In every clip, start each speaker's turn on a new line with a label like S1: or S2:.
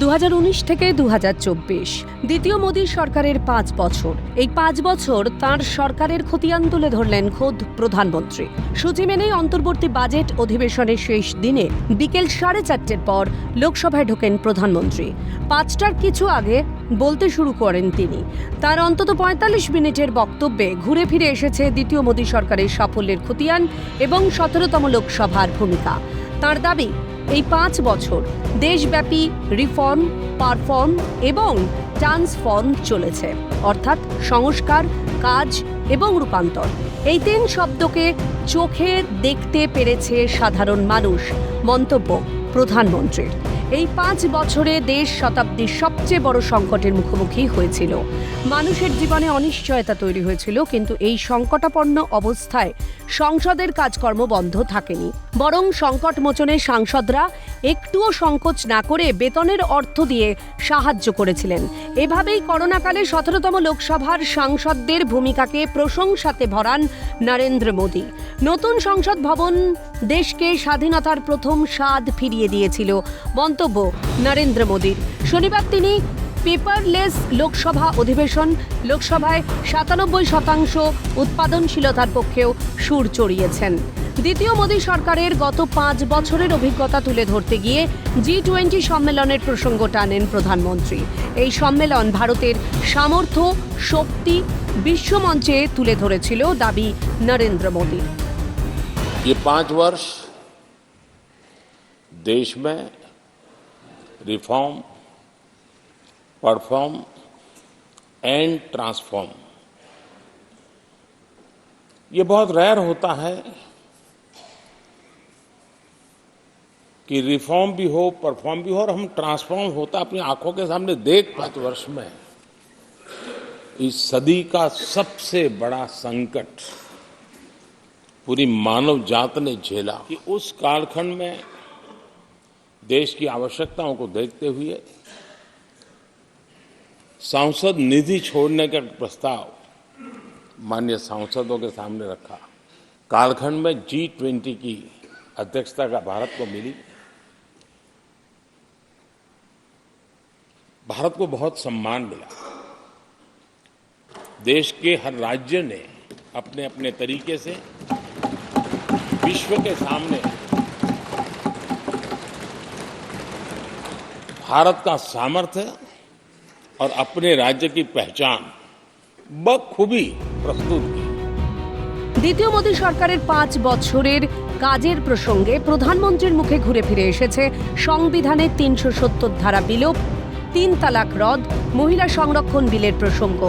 S1: 2019 থেকে 2024 দ্বিতীয় মোদী সরকারের 5 বছর। এই 5 বছর তাঁর সরকারের খতিয়ান তুলে ধরলেন খোদ প্রধানমন্ত্রী। সূচি মেনেই অন্তর্বর্তী বাজেট অধিবেশনের শেষ দিনে বিকেল 4:30 পর লোকসভায় ঢোকেন প্রধানমন্ত্রী। 5টার কিছু আগে বলতে শুরু করেন তিনি। তার অন্তত 45 মিনিটের বক্তব্যে ঘুরে ফিরে এসেছে দ্বিতীয় মোদী সরকারের সাফল্যের খতিয়ান এবং 17তম লোকসভার ভূমিকা। তাঁর দাবি, এই 5 বছর দেশব্যাপী রিফর্ম, পারফর্ম এবং ট্রান্সফর্ম চলেছে, অর্থাৎ সংস্কার, কাজ এবং রূপান্তর। এই 3 শব্দকে চোখে দেখতে পেরেছে সাধারণ মানুষ। মন্তব্য প্রধানমন্ত্রীর, এই 5 বছরে দেশ শতাব্দীর সবচেয়ে বড় সংকটের মুখোমুখি হয়েছিল। মানুষের জীবনে অনিশ্চয়তা তৈরি হয়েছিল, কিন্তু এই সংকটাপন্ন অবস্থায় সংসদের কাজকর্ম বন্ধ থাকেনি। বরং সংকট মোচনে সাংসদরা একটুও সংকোচ না করে বেতনের অর্থ দিয়ে সাহায্য করেছিলেন। এভাবেই করোনাকালে 17তম লোকসভার সাংসদদের ভূমিকাকে প্রশংসাতে ভরান নরেন্দ্র মোদী। নতুন সংসদ ভবন দেশকে স্বাধীনতার প্রথম স্বাদ ফিরিয়ে দিয়েছিল। মন্তব্য নরেন্দ্র মোদীর। শনিবার তিনি পেপারলেস লোকসভা অধিবেশন, লোকসভায় 97% উৎপাদনশীলতার পক্ষেও সুর চড়িয়েছেন। দ্বিতীয় মোদী সরকারের গত 5 বছরের অভিজ্ঞতা তুলে ধরতে গিয়ে G20 সম্মেলনের প্রসঙ্গ টানেন প্রধানমন্ত্রী। এই সম্মেলন ভারতের সামর্থ্য, শক্তি বিশ্বমঞ্চে তুলে ধরেছিল, দাবি নরেন্দ্র মোদীর।
S2: ये 5 वर्ष देश में रिफॉर्म, परफॉर्म एंड ट्रांसफॉर्म, ये बहुत रेयर होता है कि रिफॉर्म भी हो, परफॉर्म भी हो और हम ट्रांसफॉर्म होता अपनी आंखों के सामने देख। 5 वर्ष में इस सदी का सबसे बड़ा संकट पूरी मानव जात ने झेला कि उस कालखंड में देश की आवश्यकताओं को देखते हुए सांसद निधि छोड़ने का प्रस्ताव माननीय सांसदों के सामने रखा। कालखंड में G20 की अध्यक्षता का भारत को मिली। भारत को बहुत सम्मान मिला। देश के हर राज्य ने अपने अपने तरीके से विश्व के सामने भारत का सामर्थ्य और अपने राज्य की पहचान बखूबी प्रस्तुत की।
S1: দ্বিতীয় মোদী সরকারের 5 বছরের কাজের প্রসঙ্গে প্রধানমন্ত্রীর মুখে ঘুরে ফিরে এসেছে সংবিধানের 370 ধারা বিলোপ, 3 তালাক রদ, মহিলা সংরক্ষণ বিলের প্রসঙ্গ।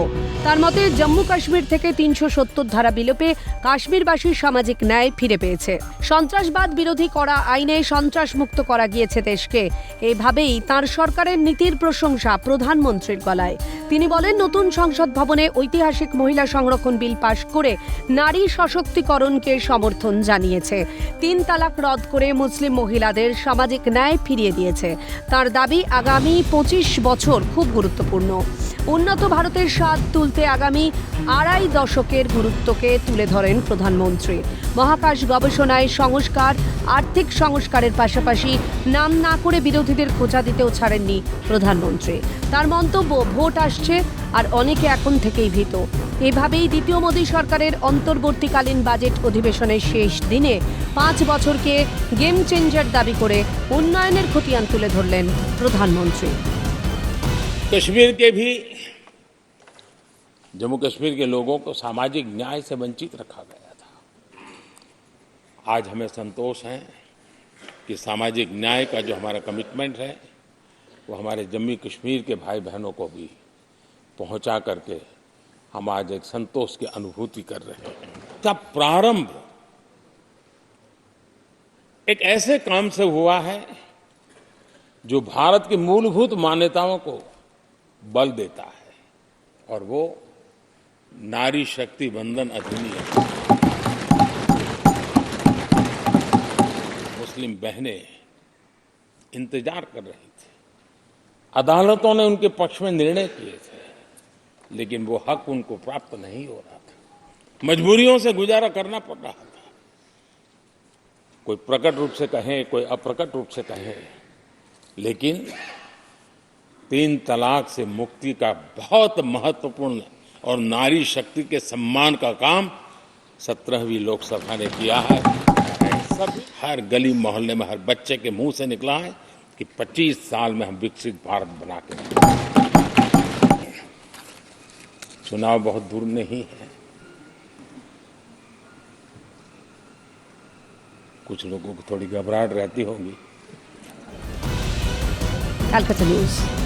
S1: তার মতে জম্মু কাশ্মীর থেকে 370 ধারা বিলোপে কাশ্মীরবাসীর সামাজিক ন্যায় ফিরে পেয়েছে। সন্ত্রাসবাদ বিরোধী করা আইনে সন্ত্রাসমুক্ত করা গিয়েছে দেশকে। এভাবেই তাঁর সরকারের নীতির প্রশংসা প্রধানমন্ত্রীর গলায়। তিনি বলেন, নতুন সংসদ ভবনে ঐতিহাসিক মহিলা সংরক্ষণ বিল পাশ করে নারী সশক্তিকরণকে সমর্থন জানিয়েছে। 3 তালাক রদ করে মুসলিম মহিলাদের সামাজিক ন্যায় ফিরিয়ে দিয়েছে। তার দাবি, আগামী 25 বছর খুব গুরুত্বপূর্ণ। উন্নত ভারতের স্বাদ তুলতে আগামী 2.5 দশকের গুরুত্বকে তুলে ধরেন প্রধানমন্ত্রী। মহাকাশ গবেষণায় সংস্কার, আর্থিক সংস্কারের পাশাপাশি নাম না করে বিরোধীদের খোঁচা দিতেও ছাড়েননি প্রধানমন্ত্রী। তার মন্তব্য, ভোট আসছে আর অনেকে এখন থেকেই ভীত। এভাবেই দ্বিতীয় মোদী সরকারের অন্তর্বর্তীকালীন বাজেট অধিবেশনের শেষ দিনে 5 বছরকে গেম চেঞ্জার দাবি করে উন্নয়নের খতিয়ান তুলে ধরলেন প্রধানমন্ত্রী।
S2: कश्मीर के भी, जम्मू कश्मीर के लोगों को सामाजिक न्याय से वंचित रखा गया था। आज हमें संतोष है कि सामाजिक न्याय का जो हमारा कमिटमेंट है वो हमारे जम्मू कश्मीर के भाई बहनों को भी पहुंचा करके हम आज एक संतोष की अनुभूति कर रहे हैं। इसका प्रारंभ एक ऐसे काम से हुआ है जो भारत की मूलभूत मान्यताओं को बल देता है, और वो नारी शक्ति बंधन अधिनियम। मुस्लिम बहनें इंतजार कर रही थी, अदालतों ने उनके पक्ष में निर्णय किए थे, लेकिन वो हक उनको प्राप्त नहीं हो रहा था। मजबूरियों से गुजारा करना पड़ रहा था। कोई प्रकट रूप से कहें, कोई अप्रकट रूप से कहें, लेकिन 3 तलाक से मुक्ति का बहुत महत्वपूर्ण और नारी शक्ति के सम्मान का काम 17वीं लोकसभा ने किया है। सब हर गली मोहल्ले में हर बच्चे के मुंह से निकला है कि 25 साल में हम विकसित भारत बना के रहेंगे। चुनाव बहुत दूर नहीं है। कुछ लोगों को थोड़ी घबराहट रहती होगी।
S1: कलकत्ता न्यूज।